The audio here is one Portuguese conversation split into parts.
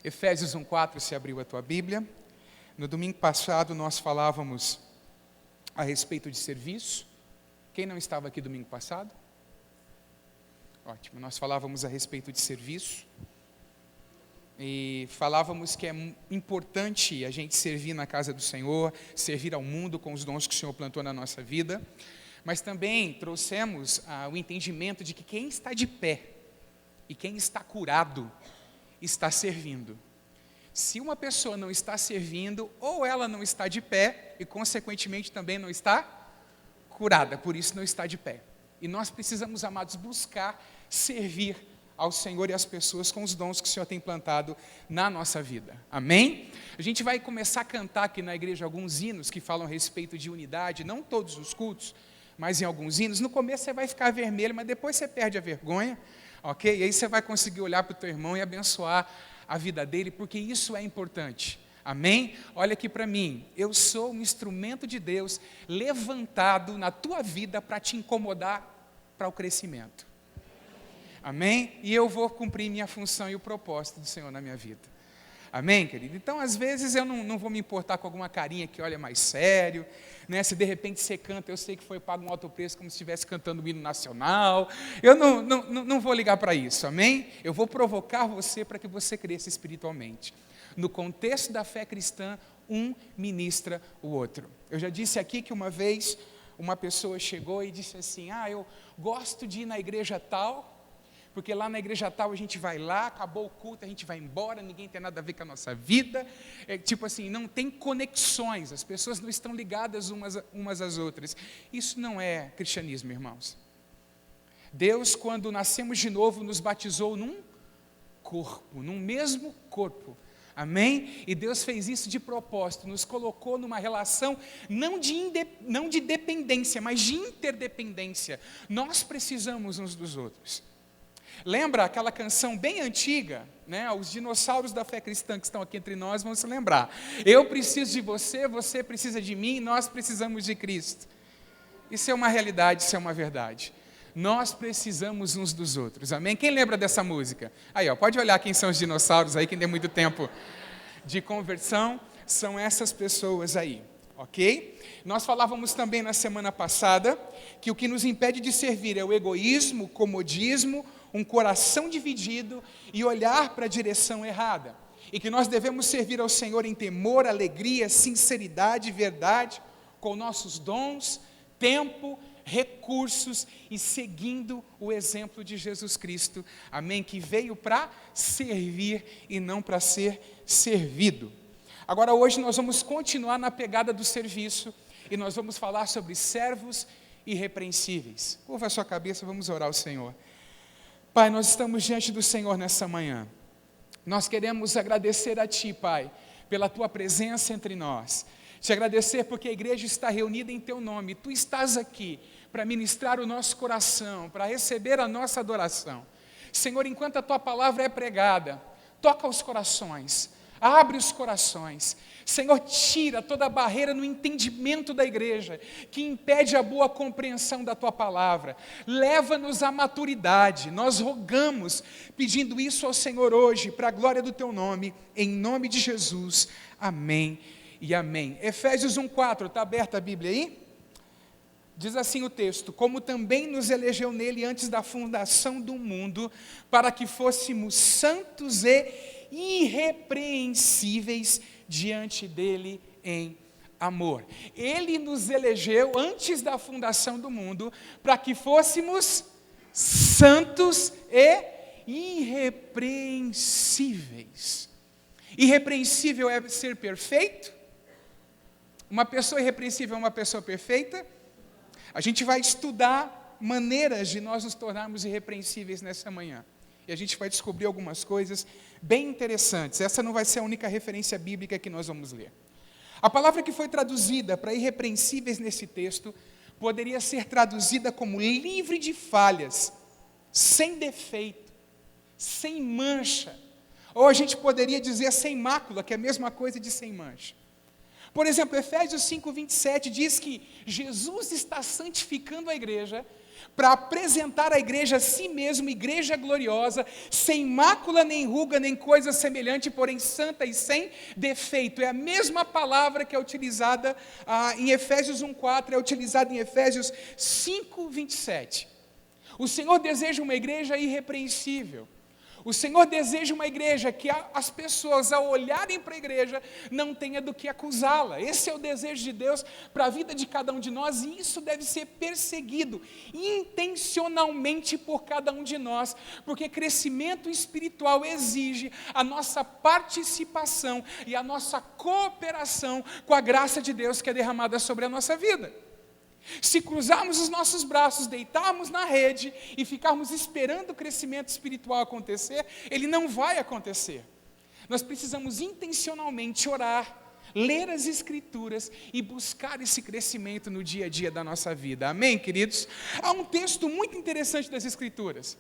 Efésios 1:4, se abriu a tua Bíblia. No domingo passado nós falávamos a respeito de serviço. Quem não estava aqui domingo passado? Ótimo, nós falávamos a respeito de serviço. E falávamos que é importante a gente servir na casa do Senhor, servir ao mundo com os dons que o Senhor plantou na nossa vida. Mas também trouxemos o entendimento de que quem está de pé e quem está curado está servindo. Se uma pessoa não está servindo, ou ela não está de pé e consequentemente também não está curada, por isso não está de pé. E nós precisamos, amados, buscar servir ao Senhor e às pessoas com os dons que o Senhor tem plantado na nossa vida. Amém? A gente vai começar a cantar aqui na igreja alguns hinos que falam a respeito de unidade, não todos os cultos, mas em alguns hinos. No começo você vai ficar vermelho, mas depois você perde a vergonha, ok? E aí você vai conseguir olhar para o teu irmão e abençoar a vida dele, porque isso é importante. Amém? Olha aqui para mim, eu sou um instrumento de Deus levantado na tua vida para te incomodar para o crescimento. Amém? E eu vou cumprir minha função e o propósito do Senhor na minha vida. Amém, querido? Então, às vezes, eu não vou me importar com alguma carinha que olha mais sério, né? Se de repente você canta, eu sei que foi pago um alto preço, como se estivesse cantando o hino nacional. Eu não vou ligar para isso, amém? Eu vou provocar você para que você cresça espiritualmente. No contexto da fé cristã, um ministra o outro. Eu já disse aqui que uma vez uma pessoa chegou e disse assim: eu gosto de ir na igreja tal, porque lá na igreja tal a gente vai lá, acabou o culto, a gente vai embora, ninguém tem nada a ver com a nossa vida. Tipo assim, não tem conexões, as pessoas não estão ligadas umas às outras. Isso não é cristianismo, irmãos. Deus, quando nascemos de novo, nos batizou num corpo, num mesmo corpo. Amém? E Deus fez isso de propósito, nos colocou numa relação não de dependência, mas de interdependência. Nós precisamos uns dos outros. Lembra aquela canção bem antiga, né? Os dinossauros da fé cristã que estão aqui entre nós vão se lembrar. Eu preciso de você, você precisa de mim, nós precisamos de Cristo. Isso é uma realidade, isso é uma verdade. Nós precisamos uns dos outros, amém? Quem lembra dessa música? Aí, pode olhar quem são os dinossauros aí, quem tem muito tempo de conversão, são essas pessoas aí, ok? Nós falávamos também na semana passada que o que nos impede de servir é o egoísmo, o comodismo, um coração dividido e olhar para a direção errada. E que nós devemos servir ao Senhor em temor, alegria, sinceridade, verdade, com nossos dons, tempo, recursos e seguindo o exemplo de Jesus Cristo, amém? Que veio para servir e não para ser servido. Agora hoje nós vamos continuar na pegada do serviço e nós vamos falar sobre servos irrepreensíveis. Curva a sua cabeça, vamos orar ao Senhor. Pai, nós estamos diante do Senhor nessa manhã. Nós queremos agradecer a Ti, Pai, pela Tua presença entre nós. Te agradecer porque a igreja está reunida em Teu nome. Tu estás aqui para ministrar o nosso coração, para receber a nossa adoração. Senhor, enquanto a Tua palavra é pregada, toca os corações, abre os corações. Senhor, tira toda a barreira no entendimento da igreja, que impede a boa compreensão da Tua palavra. Leva-nos à maturidade. Nós rogamos, pedindo isso ao Senhor hoje, para a glória do Teu nome, em nome de Jesus. Amém e amém. Efésios 1:4, está aberta a Bíblia aí? Diz assim o texto: como também nos elegeu nele antes da fundação do mundo, para que fôssemos santos e irrepreensíveis diante dele em amor. Ele nos elegeu antes da fundação do mundo, para que fôssemos santos e irrepreensíveis. Irrepreensível é ser perfeito? Uma pessoa irrepreensível é uma pessoa perfeita? A gente vai estudar maneiras de nós nos tornarmos irrepreensíveis nessa manhã. E a gente vai descobrir algumas coisas bem interessantes. Essa não vai ser a única referência bíblica que nós vamos ler. A palavra que foi traduzida para irrepreensíveis nesse texto poderia ser traduzida como livre de falhas, sem defeito, sem mancha. Ou a gente poderia dizer sem mácula, que é a mesma coisa de sem mancha. Por exemplo, Efésios 5:27 diz que Jesus está santificando a igreja para apresentar a igreja a si mesmo, igreja gloriosa, sem mácula, nem ruga, nem coisa semelhante, porém santa e sem defeito. É a mesma palavra que é utilizada em Efésios 1,4, é utilizada em Efésios 5,27. O Senhor deseja uma igreja irrepreensível. O Senhor deseja uma igreja que as pessoas, ao olharem para a igreja, não tenha do que acusá-la. Esse é o desejo de Deus para a vida de cada um de nós, e isso deve ser perseguido intencionalmente por cada um de nós, porque crescimento espiritual exige a nossa participação e a nossa cooperação com a graça de Deus que é derramada sobre a nossa vida. Se cruzarmos os nossos braços, deitarmos na rede e ficarmos esperando o crescimento espiritual acontecer, ele não vai acontecer. Nós precisamos intencionalmente orar, ler as Escrituras e buscar esse crescimento no dia a dia da nossa vida. Amém, queridos? Há um texto muito interessante das Escrituras,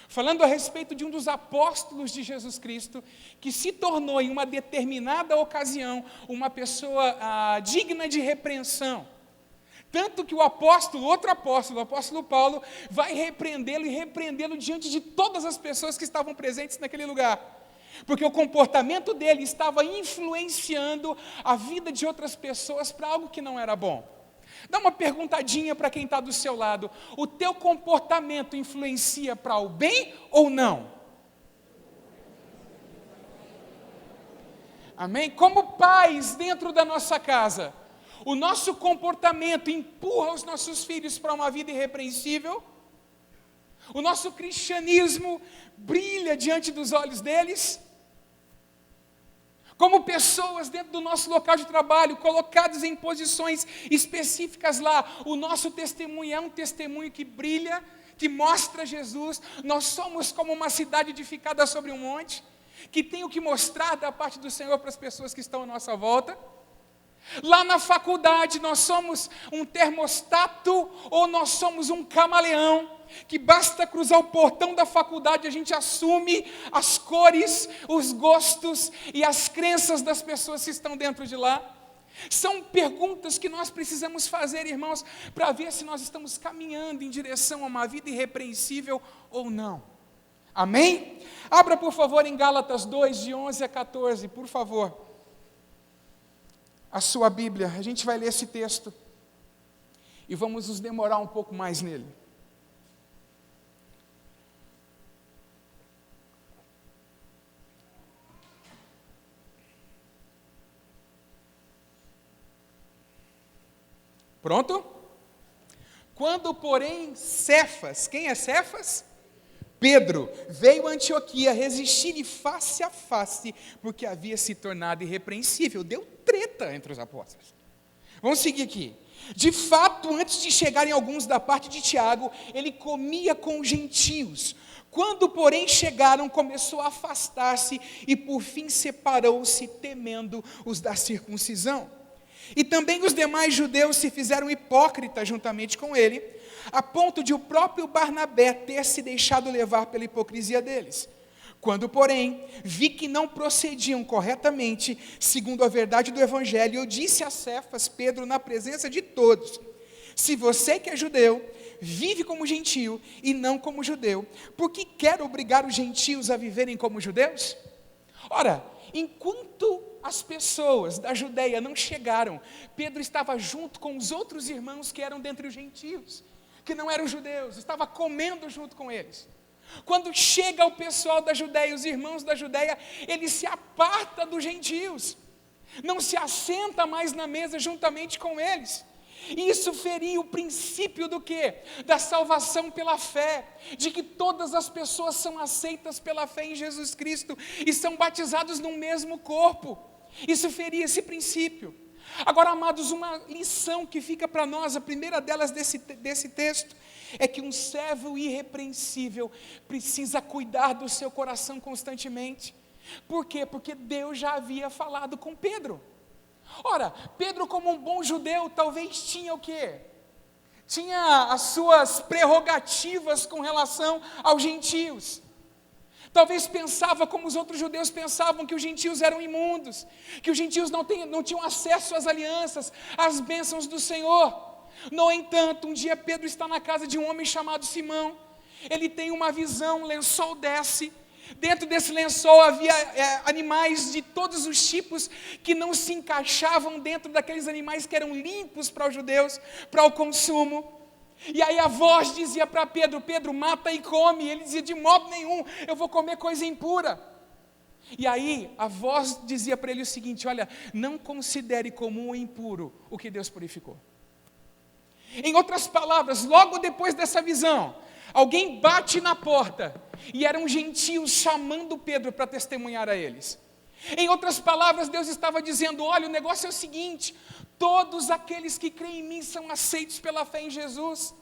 falando a respeito de um dos apóstolos de Jesus Cristo, que se tornou em uma determinada ocasião uma pessoa digna de repreensão. Tanto que o outro apóstolo, o apóstolo Paulo, vai repreendê-lo e repreendê-lo diante de todas as pessoas que estavam presentes naquele lugar. Porque o comportamento dele estava influenciando a vida de outras pessoas para algo que não era bom. Dá uma perguntadinha para quem está do seu lado. O teu comportamento influencia para o bem ou não? Amém? Como pais dentro da nossa casa, o nosso comportamento empurra os nossos filhos para uma vida irrepreensível? O nosso cristianismo brilha diante dos olhos deles? Como pessoas dentro do nosso local de trabalho, colocados em posições específicas lá, o nosso testemunho é um testemunho que brilha, que mostra Jesus. Nós somos como uma cidade edificada sobre um monte, que tem o que mostrar da parte do Senhor para as pessoas que estão à nossa volta. Lá na faculdade nós somos um termostato ou nós somos um camaleão, que basta cruzar o portão da faculdade, a gente assume as cores, os gostos e as crenças das pessoas que estão dentro de lá? São perguntas que nós precisamos fazer, irmãos, para ver se nós estamos caminhando em direção a uma vida irrepreensível ou não. Amém? Abra por favor em Gálatas 2, de 11 a 14, por favor. A sua Bíblia, a gente vai ler esse texto e vamos nos demorar um pouco mais nele. Pronto? Quando, porém, Cefas, quem é Cefas? Pedro veio a Antioquia resistir-lhe face a face, porque havia se tornado irrepreensível. Deu treta entre os apóstolos. Vamos seguir aqui. De fato, antes de chegarem alguns da parte de Tiago, ele comia com os gentios. Quando, porém, chegaram, começou a afastar-se e, por fim, separou-se, temendo os da circuncisão. E também os demais judeus se fizeram hipócritas juntamente com ele, a ponto de o próprio Barnabé ter se deixado levar pela hipocrisia deles. Quando, porém, vi que não procediam corretamente, segundo a verdade do Evangelho, eu disse a Cefas, Pedro, na presença de todos: se você que é judeu, vive como gentio e não como judeu, por que quer obrigar os gentios a viverem como judeus? Ora, enquanto as pessoas da Judeia não chegaram, Pedro estava junto com os outros irmãos que eram dentre os gentios, que não eram judeus, estava comendo junto com eles. Quando chega o pessoal da Judeia, os irmãos da Judeia, ele se aparta dos gentios, não se assenta mais na mesa juntamente com eles. E isso feria o princípio do quê? Da salvação pela fé, de que todas as pessoas são aceitas pela fé em Jesus Cristo e são batizados no mesmo corpo. Isso feria esse princípio. Agora, amados, uma lição que fica para nós, a primeira delas desse texto, é que um servo irrepreensível precisa cuidar do seu coração constantemente. Por quê? Porque Deus já havia falado com Pedro. Ora, Pedro, como um bom judeu, talvez tinha o quê? Tinha as suas prerrogativas com relação aos gentios. Talvez pensava como os outros judeus pensavam, que os gentios eram imundos, que os gentios não tinham acesso às alianças, às bênçãos do Senhor. No entanto, um dia Pedro está na casa de um homem chamado Simão. Ele tem uma visão, um lençol desce. Dentro desse lençol havia animais de todos os tipos que não se encaixavam dentro daqueles animais que eram limpos para os judeus, para o consumo. E aí a voz dizia para Pedro: Pedro, mata e come. Ele dizia: de modo nenhum, eu vou comer coisa impura. E aí a voz dizia para ele o seguinte: olha, não considere comum ou impuro o que Deus purificou. Em outras palavras, logo depois dessa visão, alguém bate na porta, e eram gentios chamando Pedro para testemunhar a eles. Em outras palavras, Deus estava dizendo: olha, o negócio é o seguinte, todos aqueles que creem em mim são aceitos pela fé em Jesus.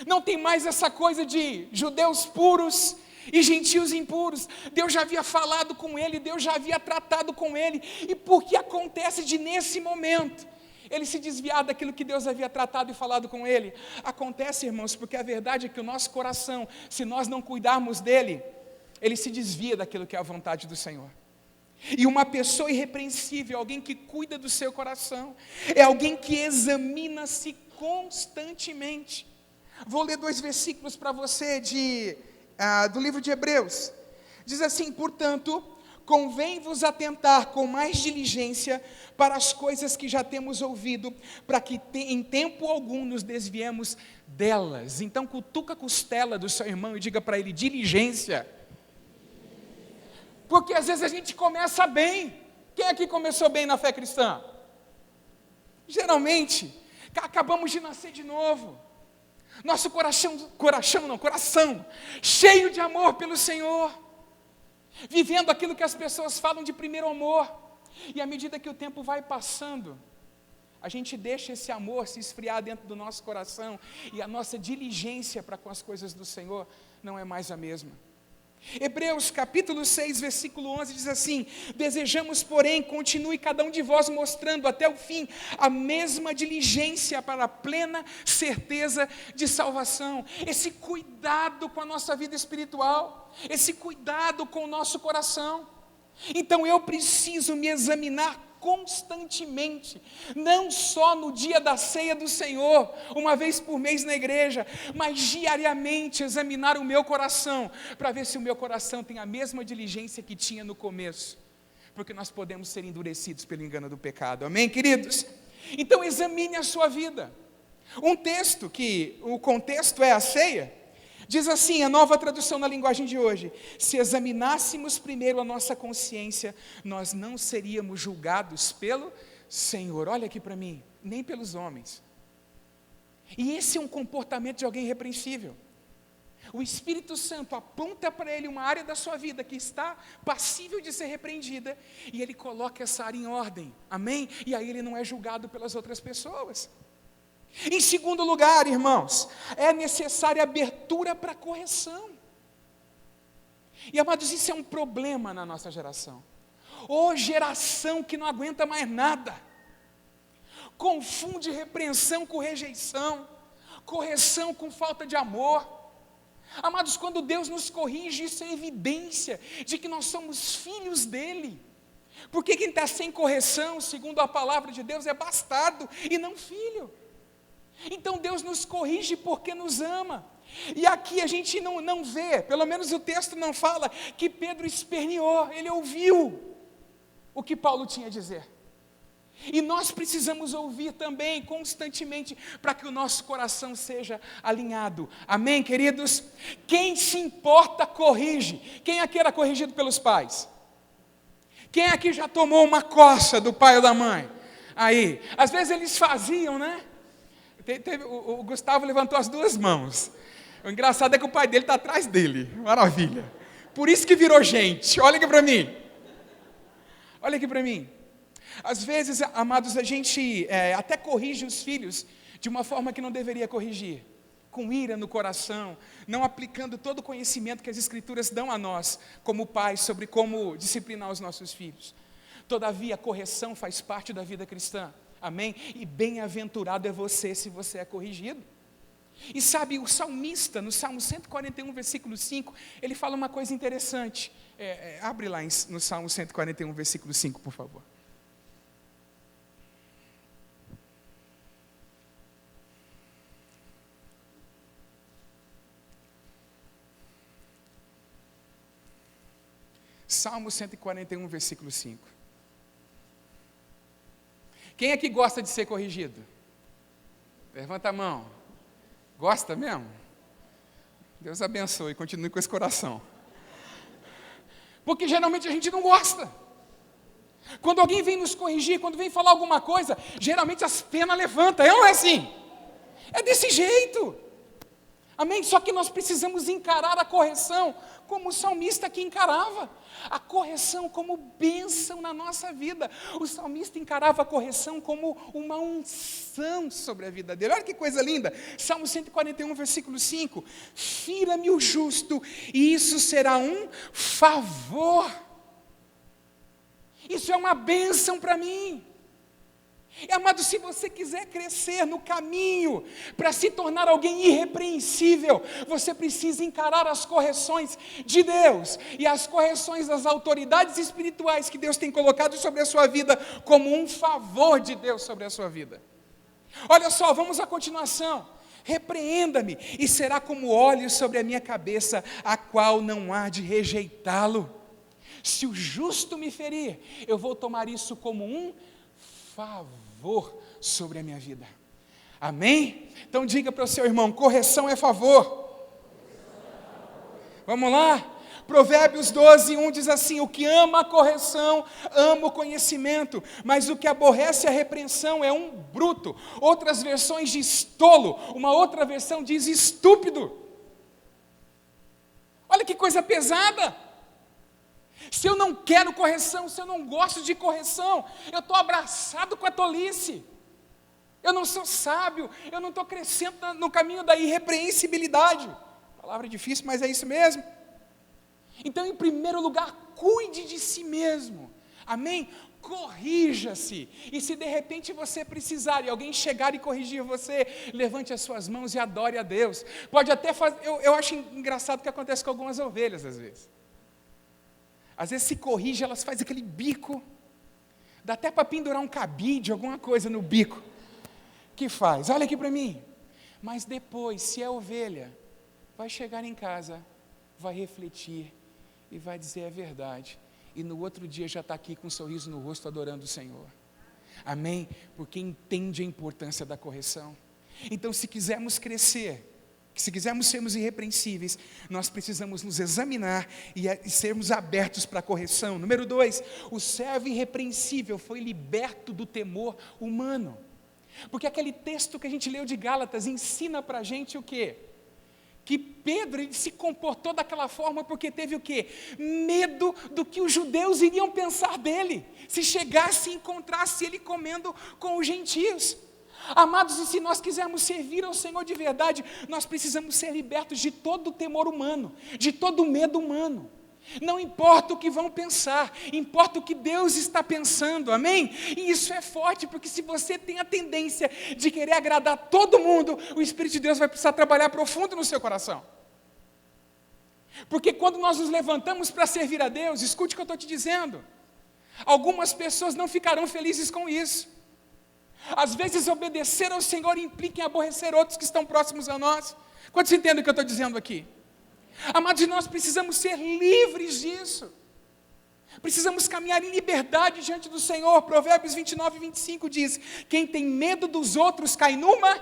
Não tem mais essa coisa de judeus puros e gentios impuros. Deus já havia falado com ele, Deus já havia tratado com ele. E por que acontece de nesse momento ele se desviar daquilo que Deus havia tratado e falado com ele? Acontece, irmãos, porque a verdade é que o nosso coração, se nós não cuidarmos dele, ele se desvia daquilo que é a vontade do Senhor. E uma pessoa irrepreensível, alguém que cuida do seu coração, é alguém que examina-se constantemente. Vou ler 2 versículos para você do livro de Hebreus. Diz assim: portanto, convém-vos atentar com mais diligência para as coisas que já temos ouvido, para que em tempo algum nos desviemos delas. Então cutuca a costela do seu irmão e diga para ele: diligência. Porque às vezes a gente começa bem. Quem aqui começou bem na fé cristã? Geralmente, acabamos de nascer de novo. Nosso coração, cheio de amor pelo Senhor, vivendo aquilo que as pessoas falam de primeiro amor. E à medida que o tempo vai passando, a gente deixa esse amor se esfriar dentro do nosso coração, e a nossa diligência para com as coisas do Senhor não é mais a mesma. Hebreus capítulo 6, versículo 11 diz assim: desejamos, porém, continue cada um de vós mostrando até o fim a mesma diligência para a plena certeza de salvação. Esse cuidado com a nossa vida espiritual, esse cuidado com o nosso coração. Então eu preciso me examinar constantemente, não só no dia da ceia do Senhor, uma vez por mês na igreja, mas diariamente examinar o meu coração, para ver se o meu coração tem a mesma diligência que tinha no começo, porque nós podemos ser endurecidos pelo engano do pecado, amém, queridos? Então examine a sua vida. Um texto que o contexto é a ceia, diz assim, a Nova Tradução na linguagem de hoje: se examinássemos primeiro a nossa consciência, nós não seríamos julgados pelo Senhor. Olha aqui para mim, nem pelos homens. E esse é um comportamento de alguém irrepreensível. O Espírito Santo aponta para ele uma área da sua vida que está passível de ser repreendida, e ele coloca essa área em ordem, amém? E aí ele não é julgado pelas outras pessoas. Em segundo lugar, irmãos, é necessária abertura para correção. E amados, isso é um problema na nossa geração. Geração que não aguenta mais nada, confunde repreensão com rejeição, correção com falta de amor. Amados, quando Deus nos corrige, isso é evidência de que nós somos filhos dele. Porque quem está sem correção, segundo a palavra de Deus, é bastardo e não filho. Então Deus nos corrige porque nos ama. E aqui a gente não vê, pelo menos o texto não fala, que Pedro esperneou, ele ouviu o que Paulo tinha a dizer. E nós precisamos ouvir também constantemente, para que o nosso coração seja alinhado, amém, queridos? Quem se importa corrige. Quem aqui era corrigido pelos pais? Quem aqui já tomou uma coça do pai ou da mãe? Aí, às vezes eles faziam, né? O Gustavo levantou as 2 mãos. O engraçado é que o pai dele está atrás dele. Maravilha. Por isso que virou gente. Olha aqui para mim. Olha aqui para mim. Às vezes, amados, a gente até corrige os filhos de uma forma que não deveria corrigir, com ira no coração, não aplicando todo o conhecimento que as Escrituras dão a nós, como pais, sobre como disciplinar os nossos filhos. Todavia, a correção faz parte da vida cristã. Amém? E bem-aventurado é você se você é corrigido. E sabe, o salmista, no Salmo 141, versículo 5, ele fala uma coisa interessante. Abre lá no Salmo 141, versículo 5, por favor. Salmo 141, versículo 5. Quem aqui gosta de ser corrigido? Levanta a mão. Gosta mesmo? Deus abençoe, continue com esse coração. Porque geralmente a gente não gosta. Quando alguém vem nos corrigir, quando vem falar alguma coisa, geralmente as penas levantam, não é assim? É desse jeito. Amém? Só que nós precisamos encarar a correção como o salmista aqui encarava. A correção como bênção na nossa vida. O salmista encarava a correção como uma unção sobre a vida dele. Olha que coisa linda. Salmo 141, versículo 5. Fira-me o justo, e isso será um favor. Isso é uma bênção para mim. Amado, se você quiser crescer no caminho para se tornar alguém irrepreensível, você precisa encarar as correções de Deus e as correções das autoridades espirituais que Deus tem colocado sobre a sua vida como um favor de Deus sobre a sua vida. Olha só, vamos à continuação. Repreenda-me, e será como óleo sobre a minha cabeça, a qual não há de rejeitá-lo. Se o justo me ferir, eu vou tomar isso como um favor sobre a minha vida. Amém? Então diga para o seu irmão, correção é favor. Vamos lá? Provérbios 12, 1 diz assim: o que ama a correção, ama o conhecimento, mas o que aborrece a repreensão é um bruto. Outras versões diz tolo, uma outra versão diz estúpido. Olha que coisa pesada. Se eu não quero correção, se eu não gosto de correção, eu estou abraçado com a tolice. Eu não sou sábio, eu não estou crescendo no caminho da irrepreensibilidade. Palavra difícil, mas é isso mesmo. Então, em primeiro lugar, cuide de si mesmo. Amém? Corrija-se. E se de repente você precisar e alguém chegar e corrigir você, levante as suas mãos e adore a Deus. Pode até fazer, eu acho engraçado o que acontece com algumas ovelhas às vezes. Às vezes se corrige, elas fazem aquele bico, dá até para pendurar um cabide, alguma coisa no bico, que faz, olha aqui para mim, mas depois, se é ovelha, vai chegar em casa, vai refletir, e vai dizer a verdade, e no outro dia já está aqui com um sorriso no rosto, adorando o Senhor, amém? Porque entende a importância da correção. Então, se quisermos crescer, se quisermos sermos irrepreensíveis, nós precisamos nos examinar e sermos abertos para a correção. Número 2, o servo irrepreensível foi liberto do temor humano. Porque aquele texto que a gente leu de Gálatas ensina para a gente o quê? Que Pedro ele se comportou daquela forma porque teve o quê? Medo do que os judeus iriam pensar dele, se chegasse e encontrasse ele comendo com os gentios. Amados, e se nós quisermos servir ao Senhor de verdade, nós precisamos ser libertos de todo o temor humano, de todo o medo humano. Não importa o que vão pensar, importa o que Deus está pensando, amém? E isso é forte, porque se você tem a tendência de querer agradar todo mundo, o Espírito de Deus vai precisar trabalhar profundo no seu coração. Porque quando nós nos levantamos para servir a Deus, escute o que eu estou te dizendo, algumas pessoas não ficarão felizes com isso. Às vezes obedecer ao Senhor implica em aborrecer outros que estão próximos a nós. Quantos entendem o que eu estou dizendo aqui? Amados, nós precisamos ser livres disso. Precisamos caminhar em liberdade diante do Senhor. Provérbios 29, 25 diz: quem tem medo dos outros cai numa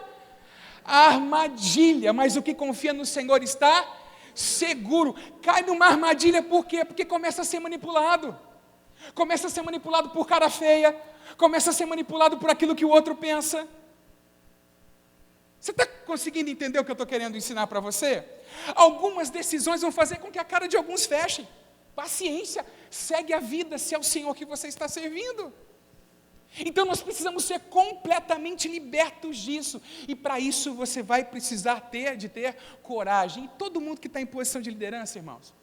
armadilha, mas o que confia no Senhor está seguro. Cai numa armadilha por quê? Porque começa a ser manipulado. Começa a ser manipulado por cara feia, começa a ser manipulado por aquilo que o outro pensa. Você está conseguindo entender o que eu estou querendo ensinar para você? Algumas decisões vão fazer com que a cara de alguns fechem. Paciência, segue a vida, se é o Senhor que você está servindo. Então nós precisamos ser completamente libertos disso, e para isso você vai precisar ter coragem. E todo mundo que está em posição de liderança, irmãos,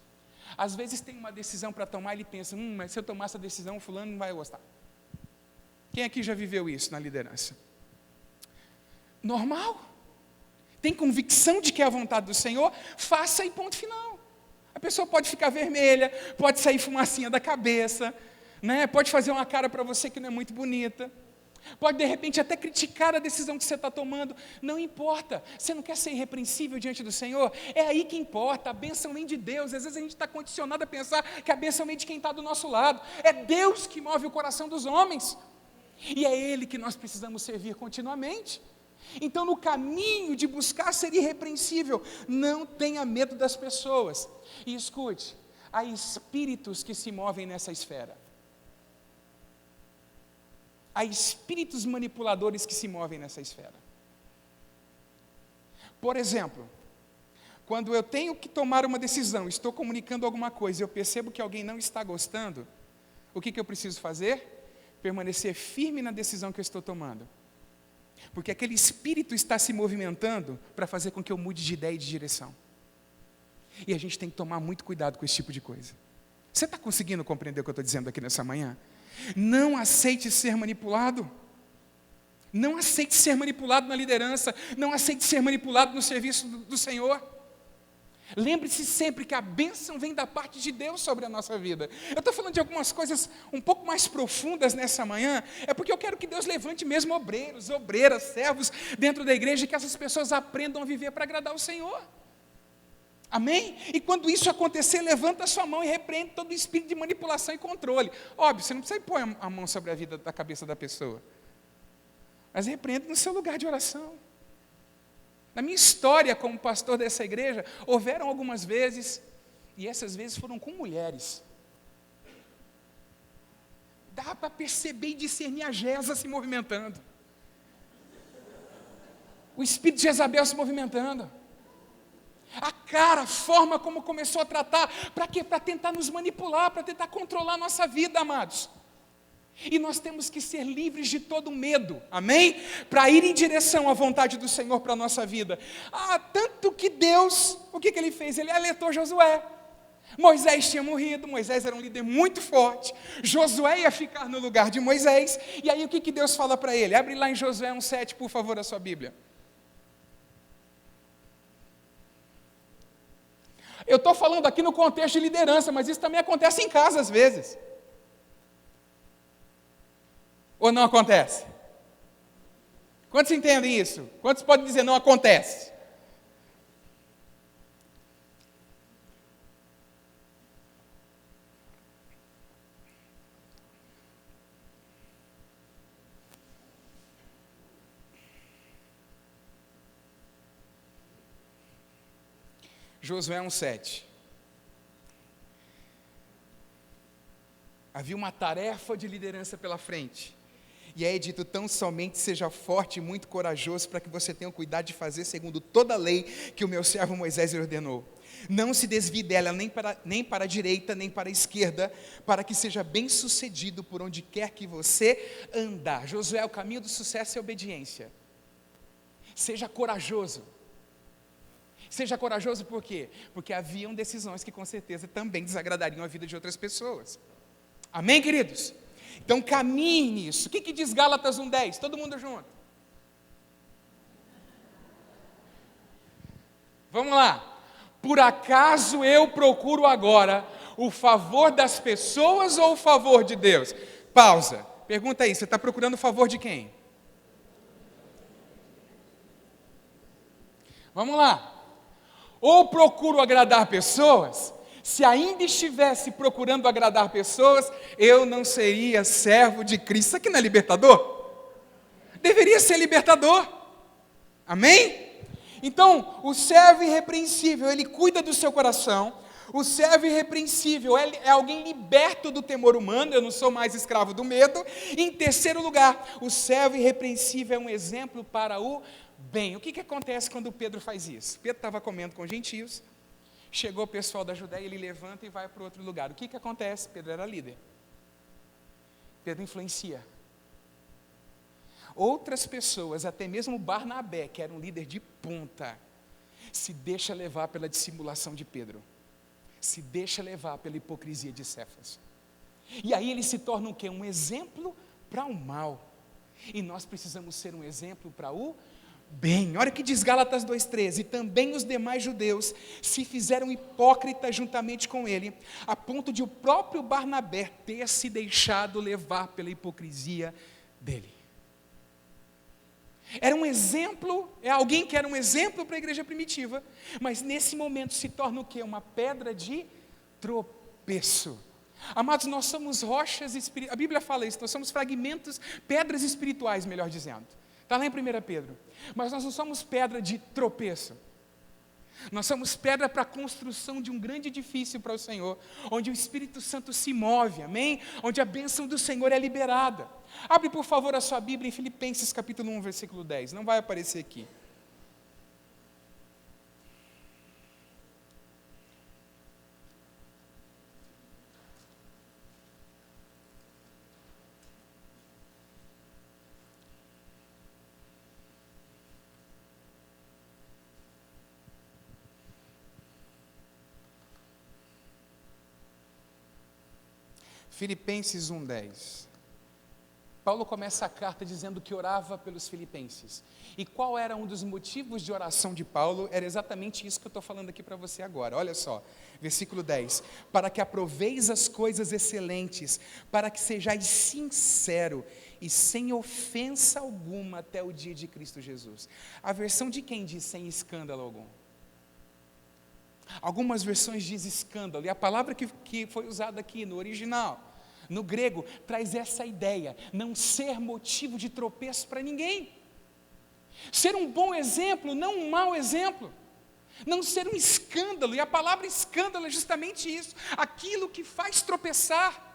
às vezes tem uma decisão para tomar e ele pensa, mas se eu tomar essa decisão, fulano não vai gostar. Quem aqui já viveu isso na liderança? Normal. Tem convicção de que é a vontade do Senhor, faça e ponto final. A pessoa pode ficar vermelha, pode sair fumacinha da cabeça, né? Pode fazer uma cara para você que não é muito bonita. Pode de repente até criticar a decisão que você está tomando, não importa, você não quer ser irrepreensível diante do Senhor? É aí que importa, a bênção vem de Deus. Às vezes a gente está condicionado a pensar que a bênção vem de quem está do nosso lado, é Deus que move o coração dos homens, e é Ele que nós precisamos servir continuamente. Então, no caminho de buscar ser irrepreensível, não tenha medo das pessoas, e escute, há espíritos que se movem nessa esfera. Há espíritos manipuladores que se movem nessa esfera. Por exemplo, quando eu tenho que tomar uma decisão, estou comunicando alguma coisa, eu percebo que alguém não está gostando, o que eu preciso fazer? Permanecer firme na decisão que eu estou tomando. Porque aquele espírito está se movimentando para fazer com que eu mude de ideia e de direção. E a gente tem que tomar muito cuidado com esse tipo de coisa. Você está conseguindo compreender o que eu estou dizendo aqui nessa manhã? Não aceite ser manipulado. Não aceite ser manipulado na liderança. Não aceite ser manipulado no serviço do Senhor. Lembre-se sempre que a bênção vem da parte de Deus sobre a nossa vida. Eu estou falando de algumas coisas um pouco mais profundas nessa manhã, é porque eu quero que Deus levante mesmo obreiros, obreiras, servos dentro da igreja, e que essas pessoas aprendam a viver para agradar o Senhor. Amém? E quando isso acontecer, levanta a sua mão e repreende todo o espírito de manipulação e controle. Óbvio, você não precisa pôr a mão sobre a vida da cabeça da pessoa, mas repreende no seu lugar de oração. Na minha história como pastor dessa igreja, houveram algumas vezes, e essas vezes foram com mulheres. Dá para perceber e discernir a Jeza se movimentando. O espírito de Jezabel se movimentando. A cara, a forma como começou a tratar, para quê? Para tentar nos manipular, para tentar controlar a nossa vida, amados. E nós temos que ser livres de todo medo, amém? Para ir em direção à vontade do Senhor para a nossa vida. Tanto que Deus, o que Ele fez? Ele alertou Josué. Moisés tinha morrido, Moisés era um líder muito forte, Josué ia ficar no lugar de Moisés, e aí o que Deus fala para ele? Abre lá em Josué 1,7, por favor, a sua Bíblia. Eu estou falando aqui no contexto de liderança, mas isso também acontece em casa às vezes. Ou não acontece? Quantos entendem isso? Quantos podem dizer não acontece? Josué 1,7. Havia uma tarefa de liderança pela frente. E é dito, tão somente seja forte e muito corajoso, para que você tenha o cuidado de fazer segundo toda a lei que o meu servo Moisés lhe ordenou. Não se desvie dela nem para a direita, nem para a esquerda, para que seja bem sucedido por onde quer que você andar. Josué, o caminho do sucesso é a obediência. Seja corajoso. Seja corajoso por quê? Porque haviam decisões que com certeza também desagradariam a vida de outras pessoas. Amém, queridos? Então caminhe nisso. O que diz Gálatas 1,10? Todo mundo junto. Vamos lá. Por acaso eu procuro agora o favor das pessoas ou o favor de Deus? Pausa. Pergunta aí, você está procurando o favor de quem? Vamos lá. Ou procuro agradar pessoas? Se ainda estivesse procurando agradar pessoas, eu não seria servo de Cristo. Isso aqui não é libertador? Deveria ser libertador. Amém? Então, o servo irrepreensível, ele cuida do seu coração. O servo irrepreensível é alguém liberto do temor humano. Eu não sou mais escravo do medo. Em terceiro lugar, o servo irrepreensível é um exemplo para o bem. O que acontece quando Pedro faz isso? Pedro estava comendo com gentios. Chegou o pessoal da Judéia, ele levanta e vai para outro lugar. O que acontece? Pedro era líder. Pedro influencia. Outras pessoas, até mesmo Barnabé, que era um líder de ponta, se deixa levar pela dissimulação de Pedro. Se deixa levar pela hipocrisia de Cefas. E aí ele se torna o quê? Um exemplo para o mal. E nós precisamos ser um exemplo para o bem. Olha o que diz Gálatas 2,13. E também os demais judeus se fizeram hipócritas juntamente com ele, a ponto de o próprio Barnabé ter se deixado levar pela hipocrisia dele. Era um exemplo, é alguém que era um exemplo para a igreja primitiva, mas nesse momento se torna o quê? Uma pedra de tropeço. Amados, nós somos rochas espirituais, a Bíblia fala isso, nós somos fragmentos, pedras espirituais, melhor dizendo. Está lá em 1 Pedro. Mas nós não somos pedra de tropeço. Nós somos pedra para a construção de um grande edifício para o Senhor, onde o Espírito Santo se move, amém? Onde a bênção do Senhor é liberada. Abre, por favor, a sua Bíblia em Filipenses capítulo 1, versículo 10. Não vai aparecer aqui. Filipenses 1:10. Paulo começa a carta dizendo que orava pelos filipenses. E qual era um dos motivos de oração de Paulo? Era exatamente isso que eu estou falando aqui para você agora. Olha só, versículo 10. Para que aproveis as coisas excelentes, para que sejais sincero e sem ofensa alguma até o dia de Cristo Jesus. A versão de quem diz sem escândalo algum? Algumas versões diz escândalo, e a palavra que foi usada aqui no original, no grego, traz essa ideia, não ser motivo de tropeço para ninguém, ser um bom exemplo, não um mau exemplo, não ser um escândalo, e a palavra escândalo é justamente isso, aquilo que faz tropeçar.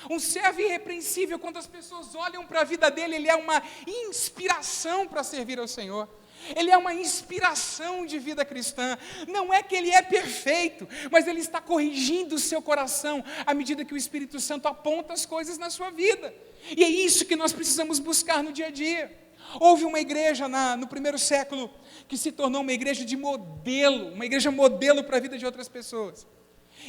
Um servo irrepreensível, quando as pessoas olham para a vida dele, ele é uma inspiração para servir ao Senhor. Ele é uma inspiração de vida cristã. Não é que ele é perfeito, mas ele está corrigindo o seu coração à medida que o Espírito Santo aponta as coisas na sua vida. E é isso que nós precisamos buscar no dia a dia. Houve uma igreja no primeiro século que se tornou uma igreja de modelo, uma igreja modelo para a vida de outras pessoas.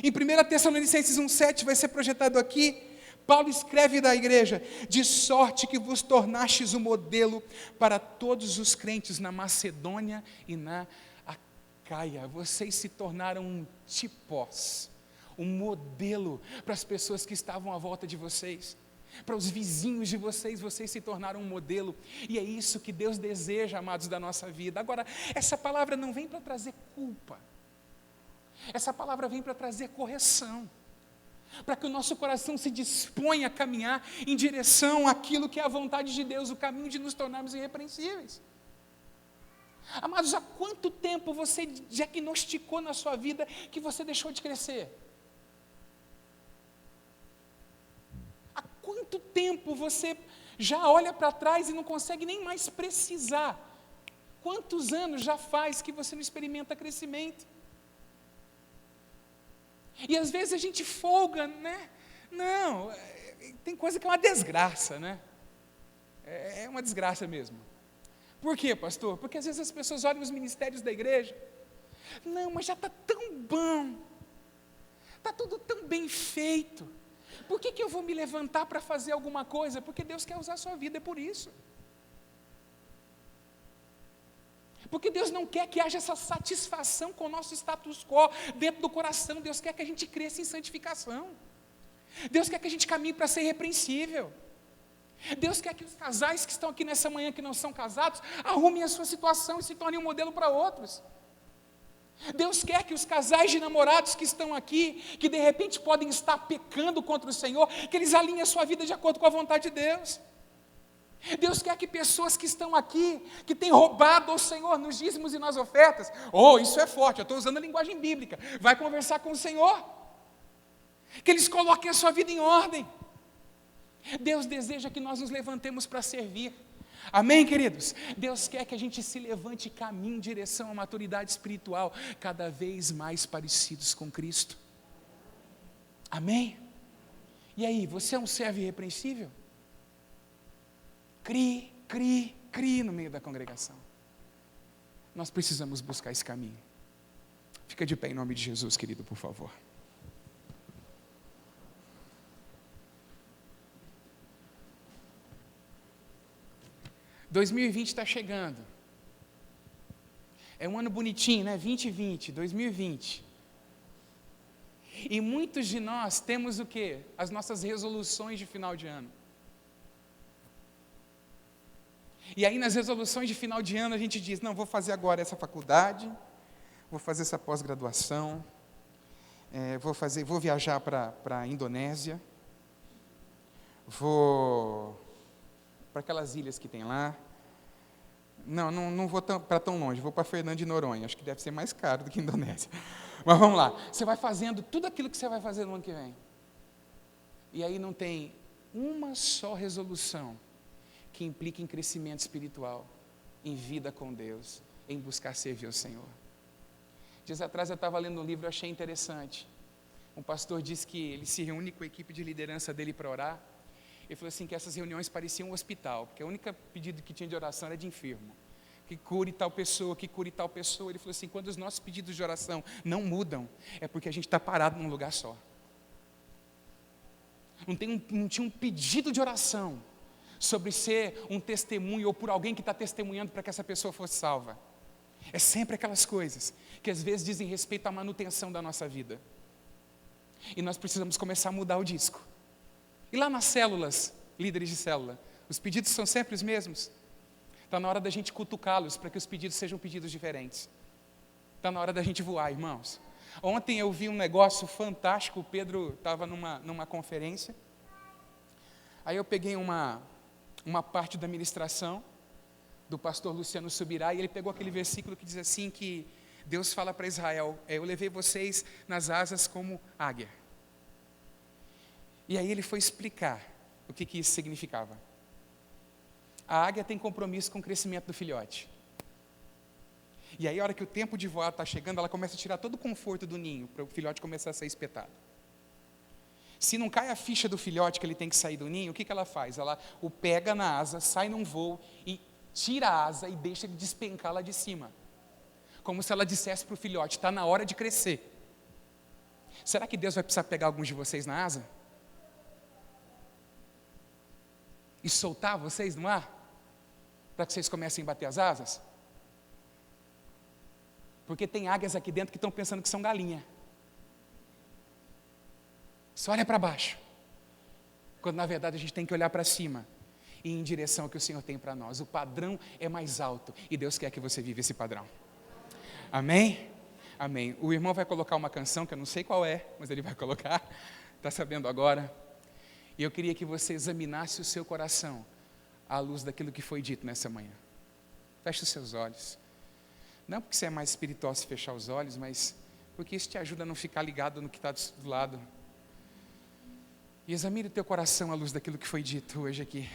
Em 1 Tessalonicenses 1,7 vai ser projetado aqui. Paulo escreve da igreja, de sorte que vos tornastes o modelo para todos os crentes na Macedônia e na Acaia. Vocês se tornaram um tipos, um modelo para as pessoas que estavam à volta de vocês. Para os vizinhos de vocês, vocês se tornaram um modelo. E é isso que Deus deseja, amados, da nossa vida. Agora, essa palavra não vem para trazer culpa. Essa palavra vem para trazer correção. Para que o nosso coração se disponha a caminhar em direção àquilo que é a vontade de Deus, o caminho de nos tornarmos irrepreensíveis. Amados, há quanto tempo você diagnosticou na sua vida que você deixou de crescer? Há quanto tempo você já olha para trás e não consegue nem mais precisar? Quantos anos já faz que você não experimenta crescimento? E às vezes a gente folga, né? Não, tem coisa que é uma desgraça, né? É uma desgraça mesmo. Por quê, pastor? Porque às vezes as pessoas olham os ministérios da igreja. Não, mas já está tão bom. Está tudo tão bem feito. Por que eu vou me levantar para fazer alguma coisa? Porque Deus quer usar a sua vida, é por isso. Porque Deus não quer que haja essa satisfação com o nosso status quo dentro do coração. Deus quer que a gente cresça em santificação. Deus quer que a gente caminhe para ser irrepreensível. Deus quer que os casais que estão aqui nessa manhã, que não são casados, arrumem a sua situação e se tornem um modelo para outros. Deus quer que os casais de namorados que estão aqui, que de repente podem estar pecando contra o Senhor, que eles alinhem a sua vida de acordo com a vontade de Deus. Deus quer que pessoas que estão aqui, que têm roubado ao Senhor nos dízimos e nas ofertas, isso é forte, eu estou usando a linguagem bíblica, vai conversar com o Senhor, que eles coloquem a sua vida em ordem. Deus deseja que nós nos levantemos para servir, amém, queridos? Deus quer que a gente se levante e caminhe em direção à maturidade espiritual, cada vez mais parecidos com Cristo, amém? E aí, você é um servo irrepreensível? Crie no meio da congregação. Nós precisamos buscar esse caminho. Fica de pé em nome de Jesus, querido, por favor. – 2020 está chegando. É um ano bonitinho, né? 2020, 2020. E muitos de nós temos o quê? As nossas resoluções de final de ano. E aí nas resoluções de final de ano a gente diz, não, vou fazer agora essa faculdade, vou fazer essa pós-graduação, vou viajar para a Indonésia, vou para aquelas ilhas que tem lá. Não vou para tão longe, vou para Fernando de Noronha, acho que deve ser mais caro do que a Indonésia. Mas vamos lá, você vai fazendo tudo aquilo que você vai fazer no ano que vem. E aí não tem uma só resolução que implique em crescimento espiritual, em vida com Deus, em buscar servir ao Senhor. Dias atrás eu estava lendo um livro, eu achei interessante. Um pastor disse que ele se reúne com a equipe de liderança dele para orar. Ele falou assim que essas reuniões pareciam um hospital, porque o único pedido que tinha de oração era de enfermo. Que cure tal pessoa, que cure tal pessoa. Ele falou assim, quando os nossos pedidos de oração não mudam, é porque a gente está parado num lugar só. Não tinha um pedido de oração sobre ser um testemunho ou por alguém que está testemunhando para que essa pessoa fosse salva. É sempre aquelas coisas que às vezes dizem respeito à manutenção da nossa vida. E nós precisamos começar a mudar o disco. E lá nas células, líderes de célula, os pedidos são sempre os mesmos? Está na hora da gente cutucá-los para que os pedidos sejam pedidos diferentes. Está na hora da gente voar, irmãos. Ontem eu vi um negócio fantástico, o Pedro estava numa conferência. Aí eu peguei uma parte da ministração do pastor Luciano Subirá, e ele pegou aquele versículo que diz assim que Deus fala para Israel, eu levei vocês nas asas como águia. E aí ele foi explicar o que isso significava. A águia tem compromisso com o crescimento do filhote. E aí a hora que o tempo de voar está chegando, ela começa a tirar todo o conforto do ninho, para o filhote começar a ser espetado. Se não cai a ficha do filhote que ele tem que sair do ninho, o que ela faz? Ela o pega na asa, sai num voo e tira a asa e deixa ele despencar lá de cima. Como se ela dissesse para o filhote, está na hora de crescer. Será que Deus vai precisar pegar alguns de vocês na asa? E soltar vocês no ar? Para que vocês comecem a bater as asas? Porque tem águias aqui dentro que estão pensando que são galinha. Só olha para baixo. Quando na verdade a gente tem que olhar para cima e ir em direção ao que o Senhor tem para nós. O padrão é mais alto e Deus quer que você viva esse padrão. Amém? Amém. O irmão vai colocar uma canção que eu não sei qual é, mas ele vai colocar. Está sabendo agora? E eu queria que você examinasse o seu coração à luz daquilo que foi dito nessa manhã. Feche os seus olhos. Não porque você é mais espiritual se fechar os olhos, mas porque isso te ajuda a não ficar ligado no que está do lado. E examine o teu coração à luz daquilo que foi dito hoje aqui.